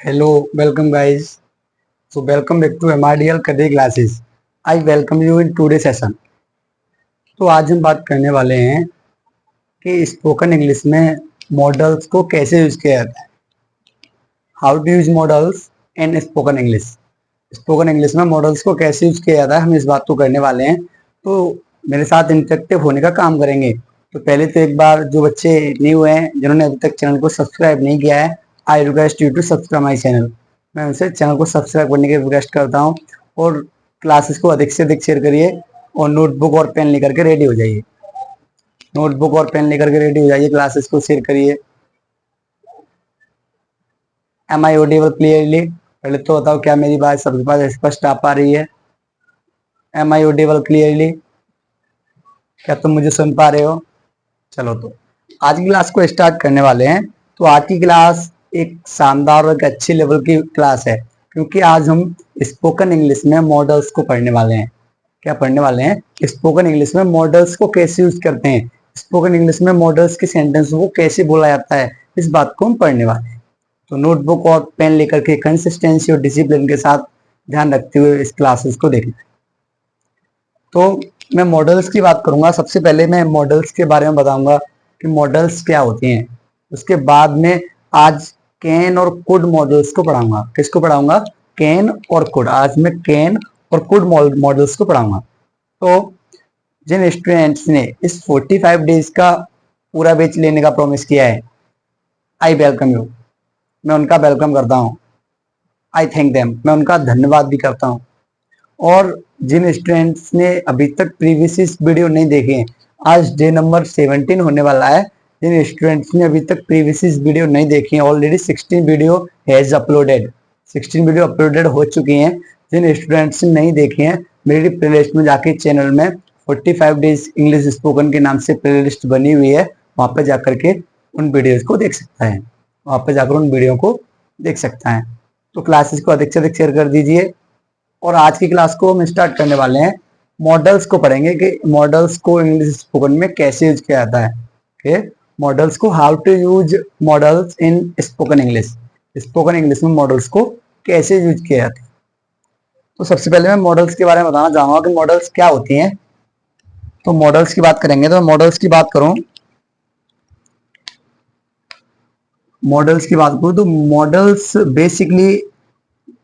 Hello, welcome guys. So welcome back to MRDL Career Classes. I welcome you in today's session. तो आज हम बात करने वाले हैं कि स्पोकन इंग्लिश में मॉडल्स को कैसे यूज किया जाता है. How to use models in spoken English. Spoken English में मॉडल्स को कैसे यूज किया जाता है, हम इस बात को करने वाले हैं. तो मेरे साथ इंटरेक्टिव होने का काम करेंगे. तो पहले तो एक बार जो बच्चे न्यू हैं, जिन्होंने अभी तक चैनल को सब्सक्राइब नहीं किया है, I request you to subscribe my channel. मैं उनसे चैनल को सब्सक्राइब करने की रिक्वेस्ट करता हूँ. और क्लासेस को अधिक से अधिक शेयर करिए और नोटबुक और पेन लेकर के रेडी हो जाइए. नोटबुक और पेन लेकर के रेडी हो जाइए, क्लासेस को शेयर करिए. Am I audible clearly? पहले तो बताओ क्या मेरी बात सबके पास स्पष्ट आ पा रही है? Am I audible clearly? क्या तुम मुझे सुन पा रहे हो? चलो, तो आज की क्लास को स्टार्ट करने वाले हैं. तो आज की क्लास एक शानदार और एक अच्छे लेवल की क्लास है, क्योंकि आज हम स्पोकन इंग्लिश में मॉडल्स को पढ़ने वाले हैं. क्या पढ़ने वाले हैं? स्पोकन इंग्लिश में मॉडल्स को कैसे यूज करते हैं, स्पोकन इंग्लिश में मॉडल्स के सेंटेंस को कैसे बोला जाता है, इस बात को हम पढ़ने वाले हैं. तो नोटबुक और पेन लेकर के कंसिस्टेंसी और डिसिप्लिन के साथ ध्यान रखते हुए इस क्लासेस को देखना. तो मैं मॉडल्स की बात करूंगा. सबसे पहले मैं मॉडल्स के बारे में बताऊंगा कि मॉडल्स क्या होती हैं. उसके बाद में आज कैन और कुड मॉडल्स को पढ़ाऊंगा. किसको पढ़ाऊंगा? कैन और कुड. आज मैं कैन और कुड मॉडल्स को पढ़ाऊंगा. तो जिन स्टूडेंट्स ने इस 45 डेज का पूरा बैच लेने का प्रॉमिस किया है, आई वेलकम यू. मैं उनका वेलकम करता हूँ. आई थैंक देम. मैं उनका धन्यवाद भी करता हूँ. और जिन स्टूडेंट्स ने अभी तक प्रीवियस वीडियो नहीं देखे हैं, आज डे नंबर 17 होने वाला है. जिन स्टूडेंट्स ने अभी तक प्रीवियस वीडियो नहीं देखी है, already 16 video has uploaded. 16 video uploaded हो चुकी हैं. जिन स्टूडेंट्स ने नहीं देखे हैं, मेरी प्लेलिस्ट में जाके चैनल में 45 डेज इंग्लिश स्पोकन के नाम से प्लेलिस्ट बनी हुई है, वहां पर जाकर के उन वीडियोज को देख सकता है. वहां पर जाकर उन वीडियो को देख सकता है. तो क्लासेस को अधिक से अधिक शेयर कर दीजिए. और आज की क्लास को हम स्टार्ट करने वाले हैं. मॉडल्स को पढ़ेंगे कि मॉडल्स को इंग्लिश स्पोकन में कैसे यूज किया जाता है. ओके, मॉडल्स को, how to use models in spoken English. Spoken English में मॉडल्स को कैसे यूज किया जाता है. तो सबसे पहले मैं मॉडल्स के बारे में बताना चाहूंगा कि मॉडल्स क्या होती हैं. तो मॉडल्स की बात करेंगे. तो मॉडल्स की बात करूं, मॉडल्स की बात करूं तो मॉडल्स बेसिकली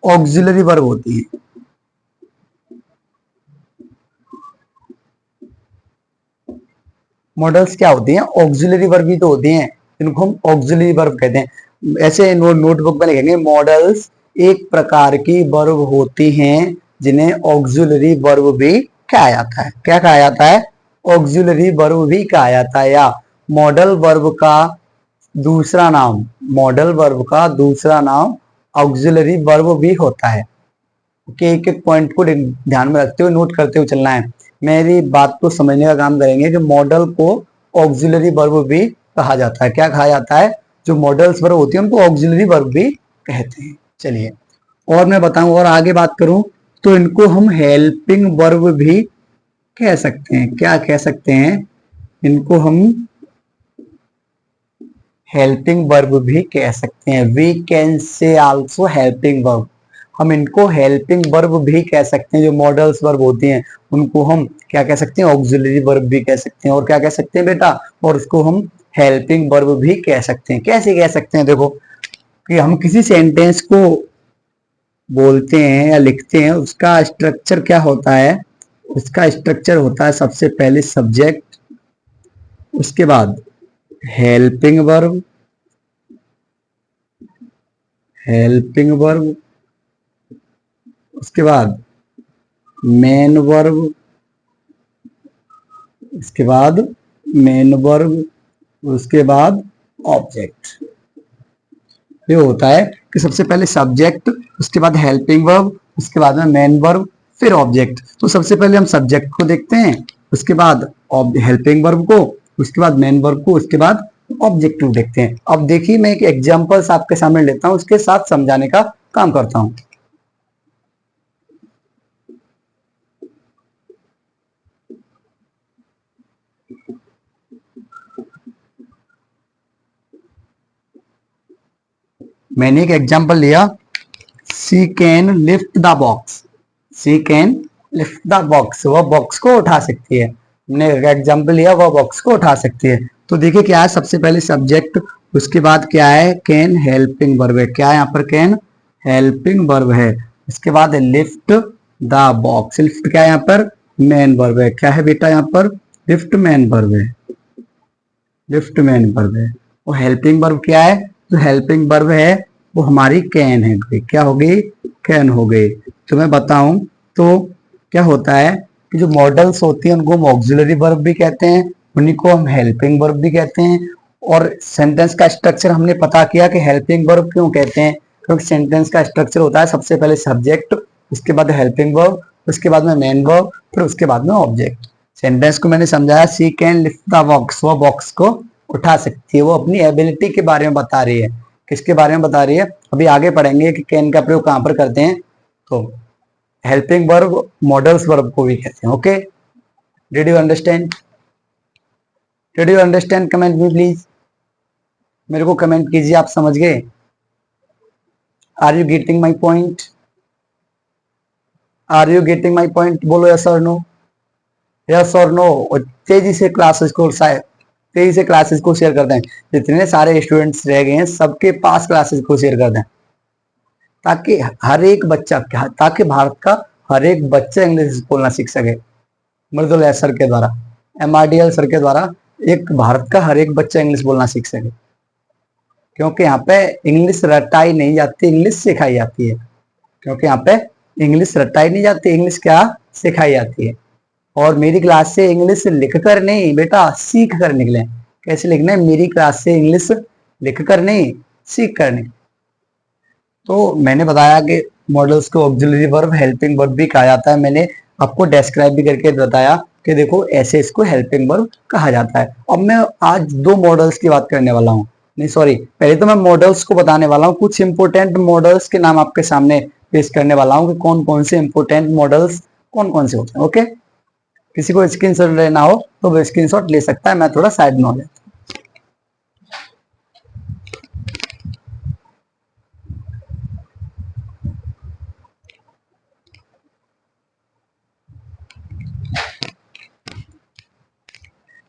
ऑक्सिलरी वर्ब होती है. मॉडल्स क्या होती हैं? ऑक्सिलरी वर्ब भी तो होती हैं, इनको हम ऑक्सिलरी वर्ब कहते हैं. ऐसे नोटबुक में लिखेंगे, मॉडल्स एक प्रकार की वर्ब होती हैं जिन्हें ऑक्सिलरी वर्ब भी कहा जाता है. क्या कहा जाता है? ऑक्सिलरी वर्ब भी कहा जाता है, या मॉडल वर्ब का दूसरा नाम, मॉडल वर्ब का दूसरा नाम ऑक्सिलरी वर्ब भी होता है. कि एक एक पॉइंट को ध्यान में रखते हुए नोट करते हुए चलना है. मेरी बात को समझने का काम करेंगे कि मॉडल को ऑक्सिलरी वर्ब भी कहा जाता है. क्या कहा जाता है? जो मॉडल्स वर्ब होती है उनको ऑक्सिलरी वर्ब भी कहते हैं. चलिए, और मैं बताऊं और आगे बात करूं तो इनको हम हेल्पिंग वर्ब भी कह सकते हैं. क्या कह सकते हैं? इनको हम हेल्पिंग वर्ब भी कह सकते हैं. We can say also helping verb. हम इनको हेल्पिंग वर्ब भी कह सकते हैं. जो मॉडल्स वर्ब होती हैं उनको हम क्या कह सकते हैं? ऑक्सिलरी वर्ब भी कह सकते हैं. और क्या कह सकते हैं बेटा? और उसको हम हेल्पिंग वर्ब भी कह सकते हैं. कैसे कह सकते हैं? देखो, कि हम किसी सेंटेंस को बोलते हैं या लिखते हैं, उसका स्ट्रक्चर क्या होता है? उसका स्ट्रक्चर होता है सबसे पहले सब्जेक्ट, उसके बाद हेल्पिंग वर्ब, हेल्पिंग वर्ब, उसके बाद मेन वर्ब, उसके बाद मेन वर्ब, उसके बाद ऑब्जेक्ट. ये होता है कि सबसे पहले सब्जेक्ट, उसके बाद हेल्पिंग वर्ब, उसके बाद में मेन वर्ब, फिर ऑब्जेक्ट. तो सबसे पहले हम सब्जेक्ट को देखते हैं, उसके बाद हेल्पिंग वर्ब को, उसके बाद मेन वर्ब को, उसके बाद ऑब्जेक्ट को देखते हैं. अब देखिए, मैं एक एग्जांपल्स आपके सामने लेता हूं, उसके साथ समझाने का काम करता हूं. मैंने एक एग्जांपल लिया, she can lift the box, she can lift the box, वह बॉक्स को उठा सकती है। हमने एक एग्जांपल लिया, वह बॉक्स को उठा सकती है। तो देखिए क्या है, सबसे पहले सब्जेक्ट, उसके बाद क्या है, कैन हेल्पिंग वर्ब है। क्या है यहाँ पर, कैन हेल्पिंग वर्ब है। इसके बाद लिफ्ट द बॉक्स, लिफ्ट क्या है यहाँ पर, मेन वर्ब है। क्या है बेटा यहाँ पर, लिफ्ट मेन वर्ब है, लिफ्ट मेन वर्ब है। वो हेल्पिंग वर्ब क्या है, जो हेल्पिंग वर्ब है वो हमारी कैन है। क्या हो गई, कैन हो गई। तो मैं बताऊं तो क्या होता है कि जो मॉडल्स होती हैं उनको हम ऑक्सिलरी वर्ब भी कहते हैं, उन्हीं को हम हेल्पिंग वर्ब भी कहते हैं। और सेंटेंस का स्ट्रक्चर हमने पता किया कि हेल्पिंग वर्ब क्यों कहते हैं, क्योंकि सेंटेंस का स्ट्रक्चर होता है सबसे पहले सब्जेक्ट, उसके बाद हेल्पिंग वर्ब, उसके बाद में मेन वर्ब, फिर उसके बाद में ऑब्जेक्ट। सेंटेंस को मैंने समझाया, सी कैन लिफ्ट द बॉक्स, वो बॉक्स को उठा सकती है। वो अपनी एबिलिटी के बारे में बता रही है। किसके बारे में बता रही है, अभी आगे पढ़ेंगे कि कैन का प्रयोग कहां पर करते हैं। तो हेल्पिंग वर्ब मॉडल्स वर्ब को भी कहते हैं। Okay, did you understand, did you understand, comment me please, मेरे को कमेंट कीजिए आप समझ गए। Are you getting my point, are you getting my point, बोलो यस और नो, यस और नो। और तेजी से क्लासेस को तेजी से क्लासेस को शेयर कर दें, जितने सारे स्टूडेंट्स रह गए हैं सबके पास क्लासेस को शेयर कर दें, ताकि हर एक बच्चा, ताकि भारत का हर एक बच्चा इंग्लिश बोलना सीख सके। मृदुल सर के द्वारा, MRDL सर के द्वारा एक भारत का हर एक बच्चा इंग्लिश बोलना सीख सके। क्योंकि यहाँ पे इंग्लिश रटाई नहीं जाती, इंग्लिश सिखाई जाती है। क्योंकि यहाँ पे इंग्लिश रटाई नहीं जाती, इंग्लिश क्या सिखाई जाती है। और मेरी क्लास से इंग्लिश लिख कर नहीं बेटा, सीख कर निकले। कैसे लिखना है, मेरी क्लास से इंग्लिश लिख कर नहीं, सीख कर निकले। तो मैंने बताया कि मॉडल्स को ऑक्सिलरी वर्ब, हेल्पिंग वर्ब भी कहा जाता है। मैंने आपको डिस्क्राइब भी करके बताया कि देखो ऐसे इसको हेल्पिंग वर्ब कहा जाता है। अब मैं आज दो मॉडल्स की बात करने वाला हूँ, नहीं सॉरी, पहले तो मैं मॉडल्स को बताने वाला हूँ। कुछ इंपोर्टेंट मॉडल्स के नाम आपके सामने पेश करने वाला हूँ कि कौन कौन से इंपोर्टेंट मॉडल्स कौन कौन से होते हैं। ओके, किसी को स्क्रीनशॉट लेना हो तो वो स्क्रीनशॉट ले सकता है, मैं थोड़ा साइड में हो जाता हूं।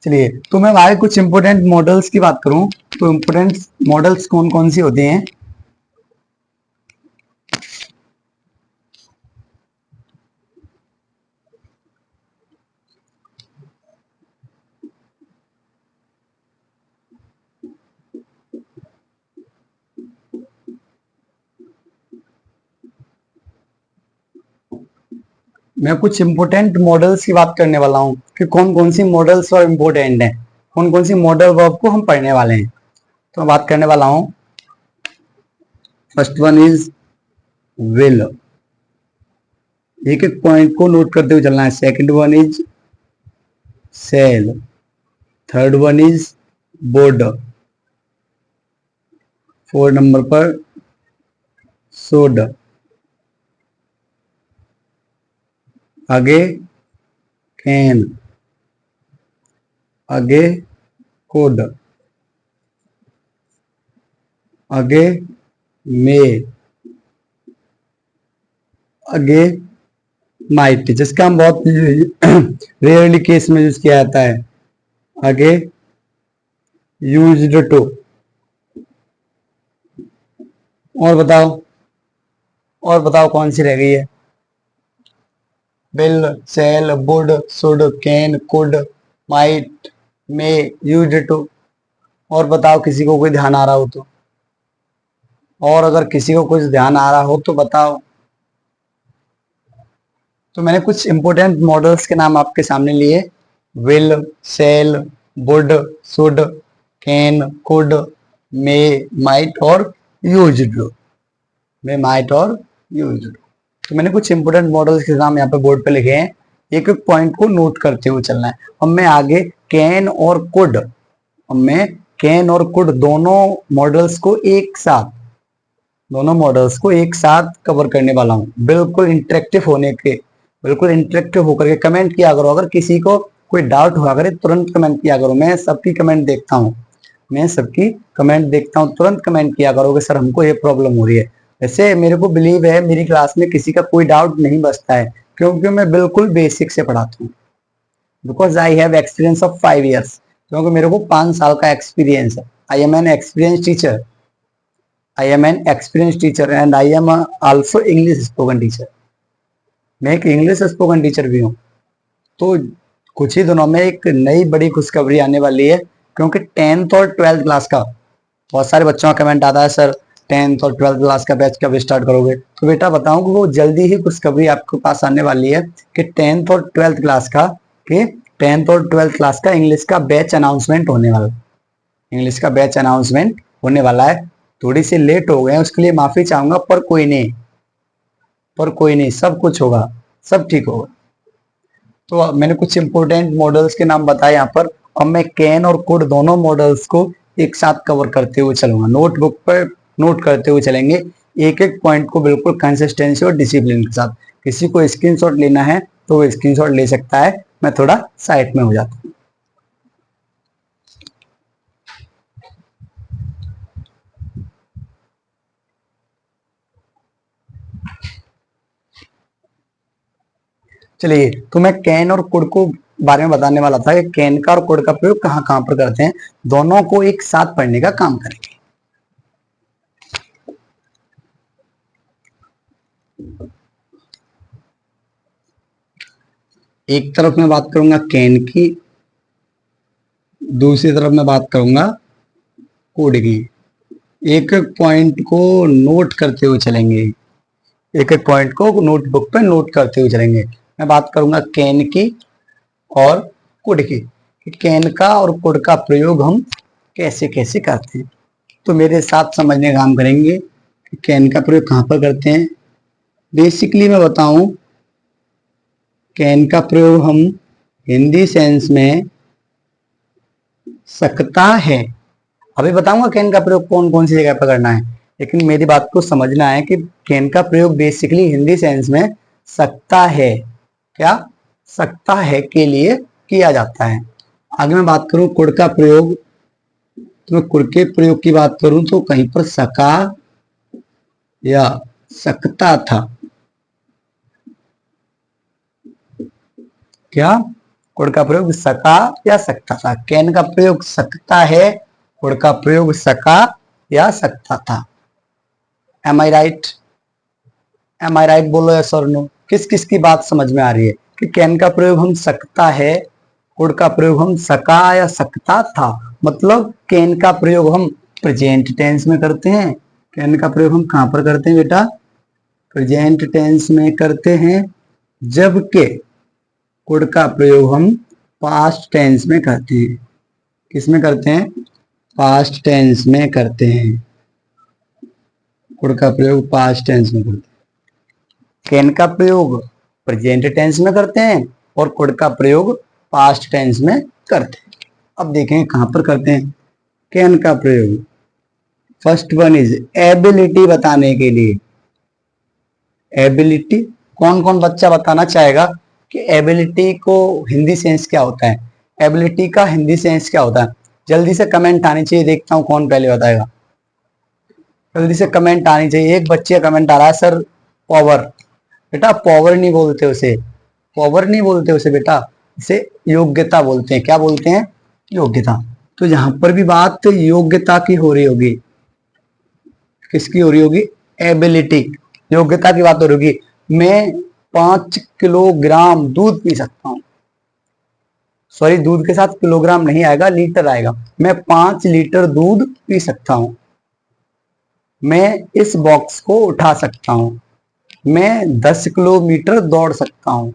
चलिए, तो मैं आगे कुछ इंपोर्टेंट मॉडल्स की बात करूं तो इंपोर्टेंट मॉडल्स कौन कौन सी होती हैं। मैं कुछ इंपोर्टेंट मॉडल्स की बात करने वाला हूं कि कौन कौन सी मॉडल्स और इंपोर्टेंट हैं, कौन कौन सी मॉडल वर्ब को हम पढ़ने वाले हैं। तो मैं बात करने वाला हूं, फर्स्ट वन इज विल, एक एक पॉइंट को नोट करते हुए चलना है। Second one is shall, third one is बोर्ड, 4 नंबर पर सोड, आगे कैन, आगे कोड, आगे मे, आगे माइट, जिसका हम बहुत रेयरली केस में यूज किया जाता है। आगे यूज्ड टू। और बताओ, और बताओ कौन सी रह गई है। Will, shall, would, should, can, could, might, may, used to. और बताओ किसी को कोई ध्यान आ रहा हो तो, और अगर किसी को कुछ ध्यान आ रहा हो तो बताओ। तो मैंने कुछ इंपोर्टेंट मॉडल्स के नाम आपके सामने लिए, will, shall, would, should, can, could, may, might और यूज्ड टू, मे, माइट और यूज्ड टू। तो मैंने कुछ इंपोर्टेंट मॉडल्स के नाम यहाँ पे बोर्ड पे लिखे हैं, एक एक पॉइंट को नोट करते हुए चलना है। अब मैं आगे कैन और कुड, अब मैं कैन और कुड दोनों मॉडल्स को एक साथ, दोनों मॉडल्स को एक साथ कवर करने वाला हूँ। बिल्कुल इंटरेक्टिव होने के, बिल्कुल इंटरेक्टिव होकर के कमेंट किया करो। अगर किसी को कोई डाउट हुआ करे तुरंत कमेंट किया करो, मैं सबकी कमेंट देखता हूँ। मैं सबकी कमेंट देखता हूँ, तुरंत कमेंट किया करोगे सर हमको ये प्रॉब्लम हो रही है। वैसे मेरे को बिलीव है मेरी क्लास में किसी का कोई डाउट नहीं बचता है, क्योंकि मैं बिल्कुल बेसिक से पढ़ाता हूँ। Because I have experience of 5 years, क्योंकि मेरे को 5 साल का एक्सपीरियंस है। I am an experience teacher, I am an experience teacher and I am also English spoken teacher. मैं एक इंग्लिश स्पोकन टीचर भी हूँ। तो कुछ ही दिनों में एक नई बड़ी खुशखबरी आने वाली है, क्योंकि 10th और 12th क्लास का बहुत सारे बच्चों का कमेंट आता है सर 10th और 12th क्लास का बैच कब स्टार्ट करोगे। तो बेटा बताऊं कि वो जल्दी ही खुशखबरी आपके पास आने वाली है कि 10th और 12th क्लास का कि 10th और 12th क्लास का इंग्लिश का बैच अनाउंसमेंट होने वाला है। इंग्लिश का बैच अनाउंसमेंट होने वाला है। थोड़ी सी लेट हो गए उसके लिए माफी चाहूंगा, पर कोई नहीं, पर कोई नहीं, सब कुछ होगा, सब ठीक होगा। तो मैंने कुछ इंपोर्टेंट मॉडल्स के नाम बताए यहाँ पर, और मैं कैन और कुड दोनों मॉडल्स को एक साथ कवर करते हुए चलूंगा। नोटबुक पर नोट करते हुए चलेंगे, एक एक पॉइंट को बिल्कुल कंसिस्टेंसी और डिसिप्लिन के साथ। किसी को स्क्रीनशॉट लेना है तो वो स्क्रीनशॉट ले सकता है, मैं थोड़ा साइड में हो जाता हूँ। चलिए, तो मैं कैन और कुड को बारे में बताने वाला था कि कैन का और कुड का प्रयोग कहाँ कहाँ पर करते हैं। दोनों को एक साथ पढ़ने का काम करेंगे। एक तरफ मैं बात करूंगा कैन की, दूसरी तरफ मैं बात करूंगा कोड की। एक एक पॉइंट को नोट करते हुए चलेंगे, एक एक पॉइंट को नोटबुक पे नोट करते हुए चलेंगे। मैं बात करूंगा कैन की और कुड की, कि कैन का और कुड का प्रयोग हम कैसे कैसे करते हैं। तो मेरे साथ समझने का काम करेंगे कि कैन का प्रयोग कहाँ पर करते हैं। बेसिकली मैं बताऊं, कैन का प्रयोग हम हिंदी सेंस में सकता है। अभी बताऊंगा कैन का प्रयोग कौन कौन सी जगह पर करना है, लेकिन मेरी बात को समझना है कि कैन का प्रयोग बेसिकली हिंदी सेंस में सकता है, क्या सकता है के लिए किया जाता है। आगे मैं बात करूं कुड का प्रयोग, तो मैं कुड के प्रयोग की बात करूं तो कहीं पर सका या सकता था, क्या कुड का प्रयोग सका या सकता था। कैन का प्रयोग सकता है, कुड का प्रयोग सका या सकता था। एम आई राइट? एम आई राइट बोलो यस और नो। किस किस की बात समझ में आ रही है कि कैन का प्रयोग हम सकता है, कुड का प्रयोग हम सका या सकता था। मतलब कैन का प्रयोग हम प्रेजेंट टेंस में करते हैं। कैन का प्रयोग हम कहां पर करते हैं बेटा? प्रेजेंट टेंस में करते हैं, जबकि कुड का प्रयोग हम पास्ट टेंस में करते हैं। किस में करते हैं? पास्ट टेंस में करते हैं। कुड का प्रयोग पास्ट टेंस में करते हैं। कैन का प्रयोग प्रेजेंट टेंस में करते हैं और कुड का प्रयोग पास्ट टेंस में करते हैं। अब देखें कहां पर करते हैं कैन का प्रयोग। फर्स्ट वन इज एबिलिटी बताने के लिए। एबिलिटी, कौन कौन बच्चा बताना चाहेगा कि एबिलिटी को हिंदी सेंस क्या होता है? एबिलिटी का हिंदी सेंस क्या होता है? जल्दी से कमेंट आनी चाहिए, देखता हूं कौन पहले बताएगा। जल्दी से कमेंट आनी चाहिए। एक बच्चे का कमेंट आ रहा है सर पावर। बेटा पावर नहीं बोलते उसे, पावर नहीं बोलते उसे बेटा, इसे योग्यता बोलते हैं। क्या बोलते हैं? योग्यता। तो यहां पर भी बात योग्यता की हो रही होगी। किसकी हो रही होगी? एबिलिटी, योग्यता की बात हो रही होगी। मैं 5 किलोग्राम दूध पी सकता हूं। सॉरी, दूध के साथ किलोग्राम नहीं आएगा, लीटर आएगा। मैं 5 लीटर दूध पी सकता हूं। मैं इस बॉक्स को उठा सकता हूं। मैं 10 किलोमीटर दौड़ सकता हूं।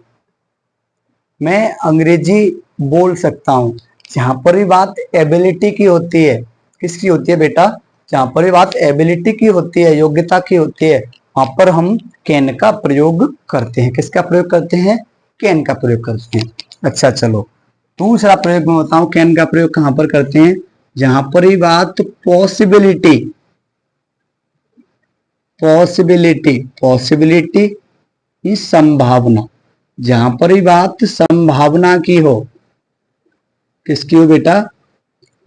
मैं अंग्रेजी बोल सकता हूं। जहां पर भी बात एबिलिटी की होती है, किसकी होती है बेटा? जहां पर भी बात एबिलिटी की होती है, योग्यता की होती है, वहां पर हम कैन का प्रयोग करते हैं। किसका प्रयोग करते हैं? कैन का प्रयोग करते हैं। अच्छा चलो, दूसरा प्रयोग मैं बताऊं कैन का प्रयोग कहां पर करते हैं। जहां पर ही बात पॉसिबिलिटी, पॉसिबिलिटी, पॉसिबिलिटी की संभावना, जहां पर ही बात संभावना की हो, किसकी हो बेटा?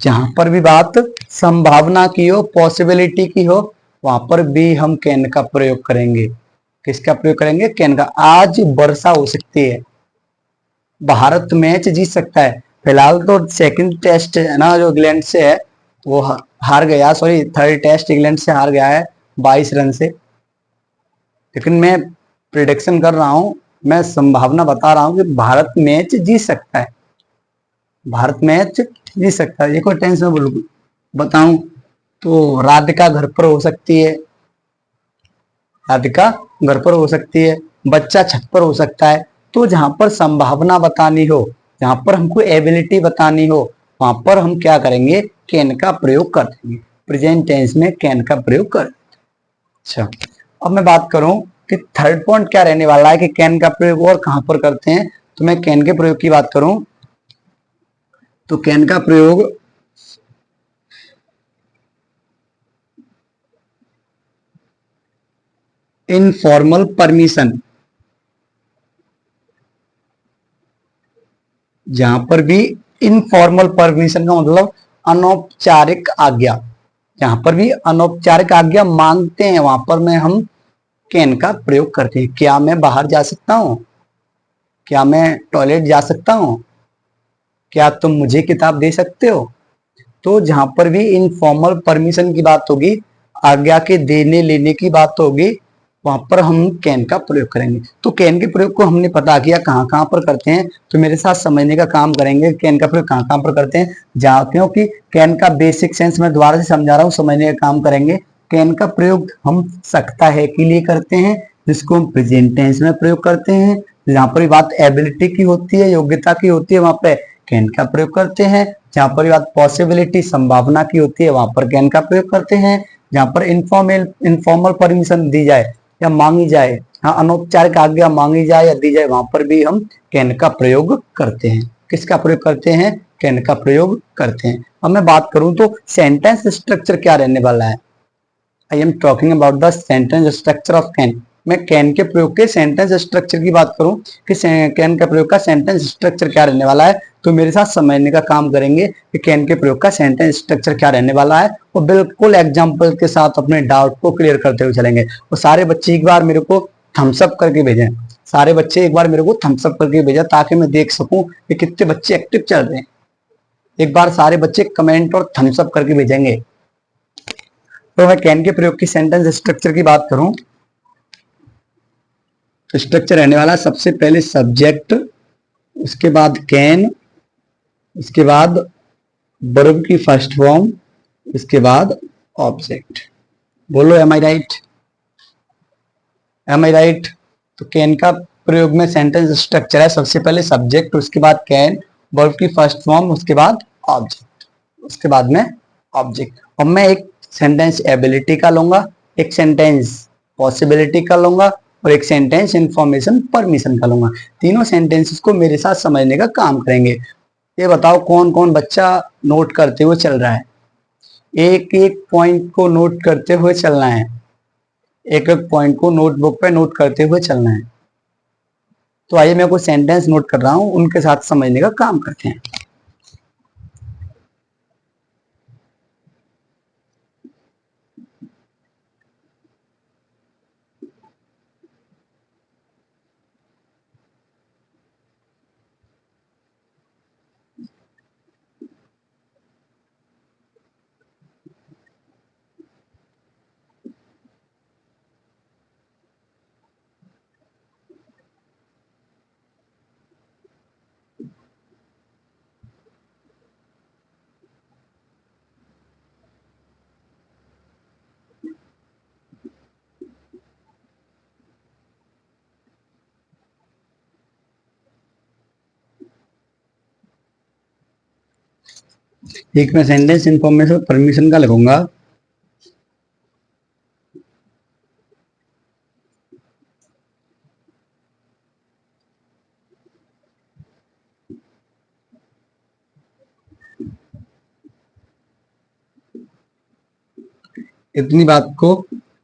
जहां पर भी बात संभावना की हो, पॉसिबिलिटी की हो, वहां पर भी हम कैन का प्रयोग करेंगे। किसका प्रयोग करेंगे? कैन का। आज वर्षा हो सकती है, भारत मैच जीत सकता है। फिलहाल तो सेकंड टेस्ट है ना जो इंग्लैंड से है वो हार गया, सॉरी थर्ड टेस्ट इंग्लैंड से हार गया है 22 रन से। लेकिन मैं प्रिडिक्शन कर रहा हूं, मैं संभावना बता रहा हूं कि भारत मैच जीत सकता है, भारत मैच जीत सकता है। ये कोई टेंशन में बताऊं तो राधिका घर पर हो सकती है, राधिका घर पर हो सकती है, बच्चा छत पर हो सकता है। तो जहां पर संभावना बतानी हो, जहां पर हमको एबिलिटी बतानी हो, वहां पर हम क्या करेंगे? कैन का प्रयोग कर देंगे। प्रेजेंट टेंस में कैन का प्रयोग कर। अच्छा, अब मैं बात करूं कि थर्ड पॉइंट क्या रहने वाला है कि कैन का प्रयोग और कहां पर करते हैं। तो मैं कैन के प्रयोग की बात करूं तो कैन का प्रयोग इनफॉर्मल परमिशन, जहां पर भी इनफॉर्मल परमिशन का मतलब अनौपचारिक आज्ञा, जहां पर भी अनौपचारिक आज्ञा मांगते हैं वहां पर में हम कैन का प्रयोग करते हैं। क्या मैं बाहर जा सकता हूं? क्या मैं टॉयलेट जा सकता हूं? क्या तुम मुझे किताब दे सकते हो? तो जहां पर भी इनफॉर्मल परमिशन की बात होगी, आज्ञा के देने लेने की बात होगी, वहां पर हम कैन का प्रयोग करेंगे। तो कैन के प्रयोग को हमने पता किया कहां कहां पर करते हैं। तो मेरे साथ समझने का काम करेंगे कैन का प्रयोग कहां कहां पर करते हैं। जहां क्योंकि कैन का बेसिक सेंस मैं दोबारा से समझा रहा हूं, समझने का काम करेंगे। कैन का प्रयोग हम सकता है के लिए करते हैं, जिसको हम प्रेजेंट टेंस में प्रयोग करते हैं। जहां पर बात एबिलिटी की होती है, योग्यता की होती है, वहां पे कैन का प्रयोग करते हैं। जहां पर बात पॉसिबिलिटी संभावना की होती है, वहां पर कैन का प्रयोग करते हैं। जहां पर इनफॉर्मल परमिशन दी जाए या मांगी जाए, हाँ अनौपचारिक आज्ञा मांगी जाए या दी जाए, वहां पर भी हम कैन का प्रयोग करते हैं। किसका प्रयोग करते हैं? कैन का प्रयोग करते हैं। अब मैं बात करूं तो सेंटेंस स्ट्रक्चर क्या रहने वाला है। I am talking about the sentence structure of can. मैं कैन के प्रयोग के सेंटेंस स्ट्रक्चर की बात करूं कि कैन का प्रयोग का सेंटेंस स्ट्रक्चर क्या रहने वाला है, तो मेरे साथ समझने का काम करेंगे कि कैन के प्रयोग का सेंटेंस स्ट्रक्चर क्या रहने वाला है, और बिल्कुल एग्जांपल के साथ अपने डाउट को क्लियर करते हुए चलेंगे। और सारे बच्चे एक बार मेरे को थम्स अप करके भेजें, सारे बच्चे एक बार मेरे को थम्स अप करके भेजा ताकि मैं देख सकूं कि कितने बच्चे एक्टिव चल रहे हैं। एक बार सारे बच्चे कमेंट और थम्स अप करके भेजेंगे। तो मैं कैन के प्रयोग की सेंटेंस स्ट्रक्चर की बात करूं तो स्ट्रक्चर रहने वाला सबसे पहले सब्जेक्ट, उसके बाद कैन, उसके बाद वर्ब की फर्स्ट फॉर्म, उसके बाद ऑब्जेक्ट। बोलो एम आई राइट? एम आई राइट? तो कैन का प्रयोग में सेंटेंस स्ट्रक्चर है सबसे पहले सब्जेक्ट, उसके बाद कैन, वर्ब की फर्स्ट फॉर्म, उसके बाद ऑब्जेक्ट, उसके बाद में ऑब्जेक्ट। और मैं एक सेंटेंस एबिलिटी का लूंगा, एक सेंटेंस पॉसिबिलिटी का लूंगा और एक सेंटेंस इंफॉर्मेशन परमिशन का लूंगा। तीनों सेंटेंसेस को मेरे साथ समझने का काम करेंगे। ये बताओ कौन कौन बच्चा नोट करते हुए चल रहा है? एक एक पॉइंट को नोट करते हुए चलना है, एक एक पॉइंट को नोटबुक पे नोट करते हुए चलना है। तो आइए मैं कुछ सेंटेंस नोट कर रहा हूं, उनके साथ समझने का काम करते हैं। एक मैं सेंटेंस इंफॉर्मेशन परमिशन का लगूंगा। इतनी बात को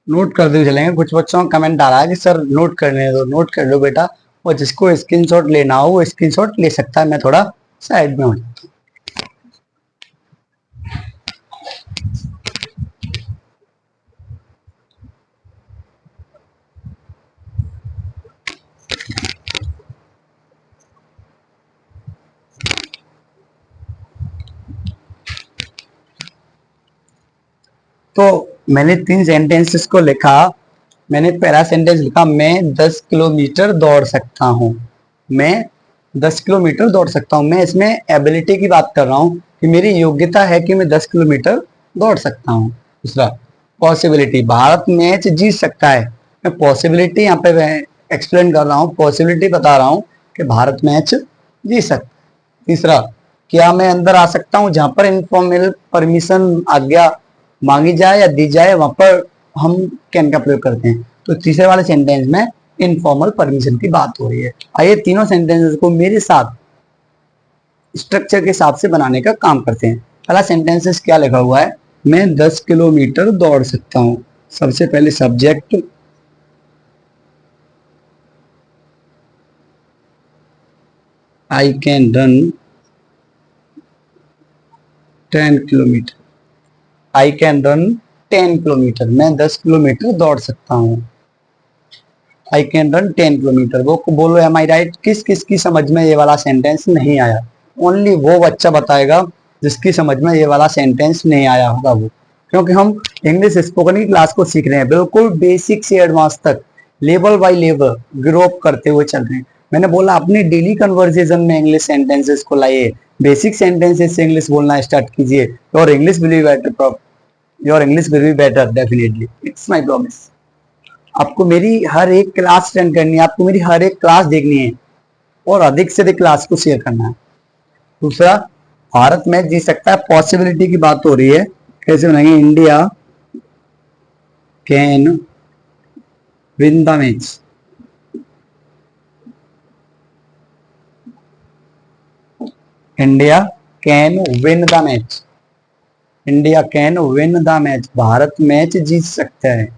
नोट करते हुए चलेंगे। कुछ बच्चों का कमेंट आ रहा है कि सर नोट करने दो, नोट कर लो बेटा, और जिसको स्क्रीनशॉट लेना हो वो स्क्रीनशॉट ले सकता है। मैं थोड़ा साइड में हो जाता हूँ। तो मैंने 3 सेंटेंसेस को लिखा। मैंने पहला सेंटेंस लिखा, मैं 10 किलोमीटर दौड़ सकता हूँ। मैं 10 किलोमीटर दौड़ सकता हूँ। मैं इसमें एबिलिटी की बात कर रहा हूँ कि मेरी योग्यता है कि मैं 10 किलोमीटर दौड़ सकता हूँ। दूसरा, पॉसिबिलिटी, भारत मैच जीत सकता है। मैं पॉसिबिलिटी यहाँ पे एक्सप्लेन कर रहा हूँ, पॉसिबिलिटी बता रहा हूँ कि भारत मैच जीत सकता है। तीसरा, क्या मैं अंदर आ सकता हूँ, जहां पर इनफॉर्मल परमिशन, आज्ञा मांगी जाए या दी जाए, वहां पर हम कैन का प्रयोग करते हैं। तो तीसरे वाले सेंटेंस में इनफॉर्मल परमिशन की बात हो रही है। आइए तीनों सेंटेंसेस को मेरे साथ स्ट्रक्चर के हिसाब से बनाने का काम करते हैं। पहला सेंटेंसेस क्या लिखा हुआ है, मैं 10 किलोमीटर दौड़ सकता हूं। सबसे पहले subject, I can run 10 kilometre. I can run 10 kilometre, मैं 10 किलोमीटर दौड़ सकता हूँ। I can run 10 kilometre. वो बोलो एम आई राइट, किस किस की समझ में ये वाला सेंटेंस नहीं आया? ओनली वो बच्चा बताएगा जिसकी समझ में ये वाला सेंटेंस नहीं आया होगा वो। क्योंकि हम इंग्लिश स्पोकन की क्लास को सीख रहे हैं, बिल्कुल बेसिक से एडवांस तक, level by level grow up करते हुए चल रहे हैं। मैंने बोला अपनी डेली कन्वर्सेशन में इंग्लिश सेंटेंसेस को लाइए, बेसिक सेंटेंसेस से इंग्लिश बोलना स्टार्ट कीजिए, और English will be better, your English will be better definitely, it's my promise. आपको मेरी हर एक क्लास अटेंड करनी है, आपको मेरी हर एक क्लास देखनी है और अधिक से अधिक क्लास को शेयर करना है। दूसरा, भारत मैच जीत सकता है, पॉसिबिलिटी की बात हो रही है। कैसे बनाएंगे, India can win the match. India can win the match. India can win the match, Bharat match जीत सकता है।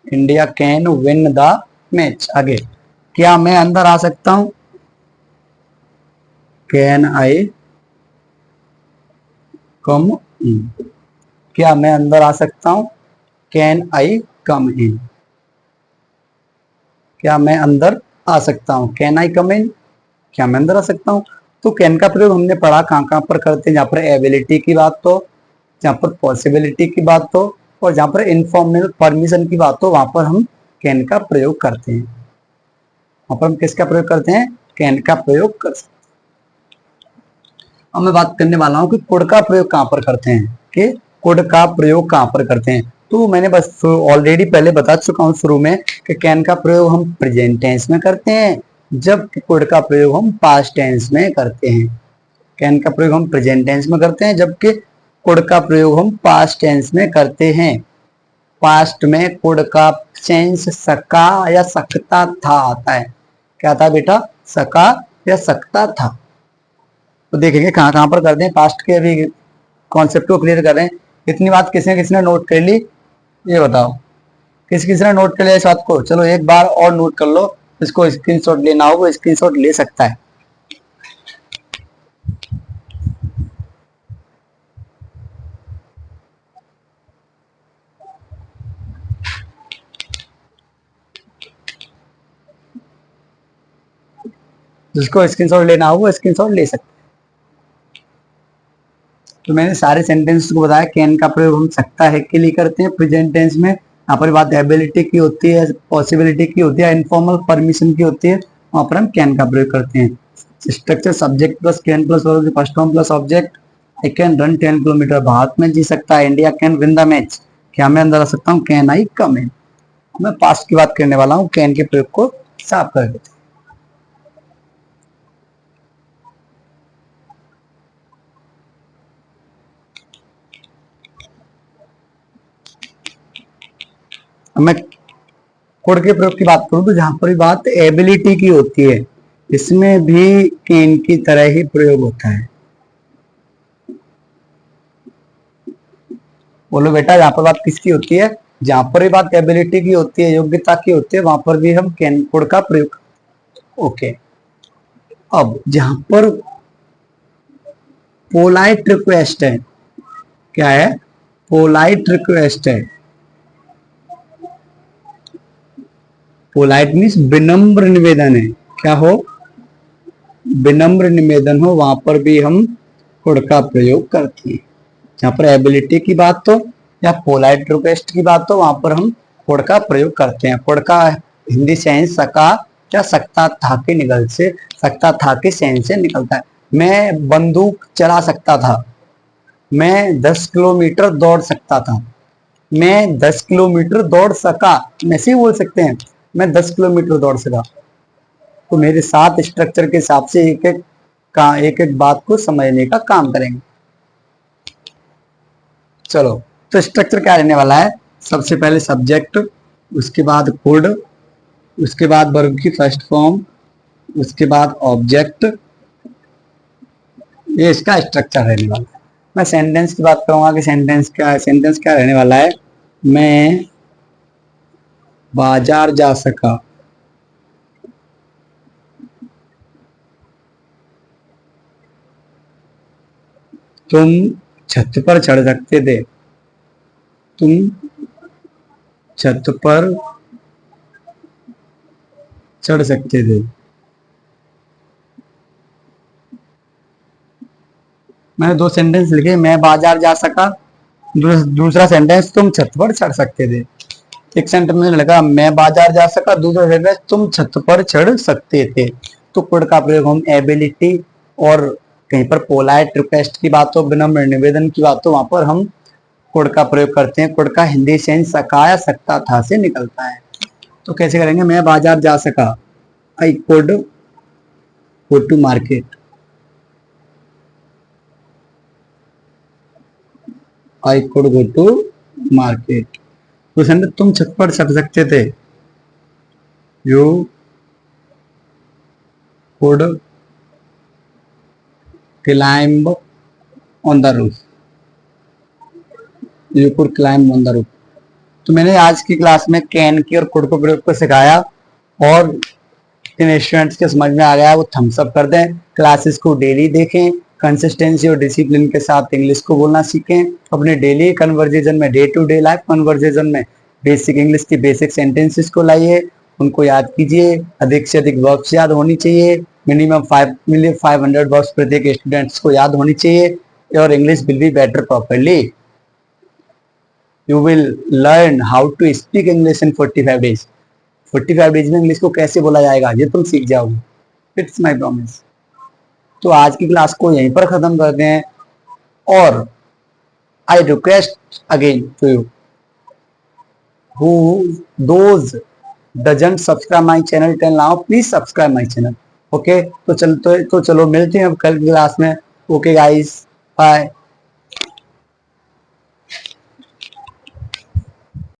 India can win the match. आगे, क्या मैं अंदर आ सकता हूं, कैन आई कम इन। क्या मैं अंदर आ सकता हूं, कैन आई कम इन। क्या मैं अंदर आ सकता हूं, कैन आई कम इन। क्या मैं अंदर आ सकता हूं। तो कैन का प्रयोग हमने पढ़ा कहां कहां पर करते हैं, जहां पर एबिलिटी की बात हो, जहां पर पॉसिबिलिटी की बात हो, और जहां पर इनफॉर्मल परमिशन की बात हो, वहां पर हम कैन का प्रयोग करते हैं। वहां पर हम किसका प्रयोग करते हैं, कैन का प्रयोग कर सकते हैं। अब मैं बात करने वाला हूं कि कुड का प्रयोग कहां पर करते हैं, कि कुड का प्रयोग कहां पर करते हैं। तो मैंने बस ऑलरेडी पहले बता चुका हूं शुरू में कि कैन का प्रयोग हम प्रेजेंट टेंस में करते हैं, जबकि कुड का प्रयोग हम पास्ट टेंस में करते हैं। कैन का प्रयोग हम प्रेजेंट टेंस में करते हैं, जबकि कुड का प्रयोग हम पास्ट टेंस में करते हैं। पास्ट में कुड का सेंस सका या सकता था आता है। क्या था बेटा, सका या सकता था। तो देखेंगे कहां कहां पर करते हैं, पास्ट के अभी कॉन्सेप्ट को क्लियर कर रहे हैं। इतनी बात किसने किसने नोट कर ली, ये बताओ, किस किसने नोट कर लिया इस बात को? चलो एक बार और नोट कर लो, इसको स्क्रीनशॉट लेना होगा, स्क्रीनशॉट ले सकता है। जिसको स्क्रीनशॉट लेना होगा स्क्रीनशॉट ले सकते हैं। तो मैंने सारे सेंटेंस को बताया, कैन का प्रयोग हम सकता है के लिए करते हैं प्रेजेंट टेंस में। यहाँ पर बात एबिलिटी की होती है, पॉसिबिलिटी की होती है, इनफॉर्मल परमिशन की होती है, वहां पर हम कैन का प्रयोग करते हैं। Structure, subject plus can plus first form plus object. I can run 10 kilometre, Bharat में जी सकता है। India can win the match, क्या मैं अंदर आ सकता हूँ, कैन आई कम इन। मैं पास्ट की बात करने वाला हूँ, कैन के प्रयोग को साफ कर देते हैं। मैं कोड के प्रयोग की बात करूं तो जहां पर भी बात एबिलिटी की होती है, इसमें भी कैन की तरह ही प्रयोग होता है। बोलो बेटा, जहां पर बात किसकी होती है, जहां पर भी बात एबिलिटी की होती है, योग्यता की होती है, वहां पर भी हम कैन कोड का प्रयोग। ओके, अब जहां पर पोलाइट रिक्वेस्ट है, क्या है, पोलाइट रिक्वेस्ट है। पोलाइट मीन्स विनम्र निवेदन है। क्या हो, विनम्र निवेदन हो, वहां पर भी हम कुड का प्रयोग करते हैं। जहां पर एबिलिटी की बात हो, या पोलाइट रिक्वेस्ट की बात हो वहां पर हम कुड का प्रयोग करते हैं। कुड का हिंदी सेंस सका या सकता था के निकल से, सकता था के सेंस से निकलता है। मैं बंदूक चला सकता था, मैं 10 किलोमीटर दौड़ सकता था, मैं 10 किलोमीटर दौड़ सका, ऐसे ही बोल सकते हैं मैं 10 किलोमीटर दौड़ सका। तो मेरे 7 स्ट्रक्चर के हिसाब से एक एक बात को समझने का काम करेंगे। चलो, तो स्ट्रक्चर क्या रहने वाला है, सबसे पहले सब्जेक्ट, उसके बाद कुड, उसके बाद वर्ब की फर्स्ट फॉर्म, उसके बाद ऑब्जेक्ट, ये इसका स्ट्रक्चर रहने वाला है। मैं सेंटेंस की बात करूंगा कि सेंटेंस क्या है। सेंटेंस क्या रहने वाला है, मैं बाजार जा सका, तुम छत पर चढ़ सकते थे, तुम छत पर चढ़ सकते थे। मैंने 2 सेंटेंस लिखे, मैं बाजार जा सका, दूसरा सेंटेंस तुम छत पर चढ़ सकते थे। एक सेंटेंस में लगा मैं बाजार जा सका, दूसरा सेंटेंस तुम छत पर चढ़ सकते थे। तो कुड का प्रयोग हम एबिलिटी और कहीं पर पोलाइट रिक्वेस्ट की बात हो, विनम्र निवेदन की बात हो, वहां पर हम कुड का प्रयोग करते हैं। कुड का हिंदी सेंस सका या सकता था से निकलता है। तो कैसे करेंगे, मैं बाजार जा सका, I could go to market, I could go to market. तो सेंटेंस तुम छत पर चढ़ सकते थे, you could climb on the roof, you could climb on the roof. तो मैंने आज की क्लास में कैन की और कुड को प्रयोग को सिखाया, और इन स्टूडेंट्स के समझ में आ गया वो थम्स अप कर दें। क्लासेस को डेली देखें, कंसिस्टेंसी और डिसिप्लिन के साथ इंग्लिश को बोलना सीखें। अपने डेली कन्वर्जेशन में, day to day life conversation में बेसिक इंग्लिश की बेसिक सेंटेंसेस को लाइए, उनको याद कीजिए। अधिक से अधिक वर्ब्स याद होनी चाहिए, मिनिमम 500 वर्ब्स प्रत्येक स्टूडेंट्स को याद होनी चाहिए, और English will be better properly. You will learn how to speak English in 45 days. 45 days में इंग्लिश को कैसे बोला जाएगा ये तुम सीख जाओगे। It's my promise. तो आज की क्लास को यहीं पर खत्म करते हैं, और I request again to you who those doesn't subscribe my channel till now, please subscribe my channel. Okay, तो चलो मिलते हैं अब कल की क्लास में। Okay guys, bye.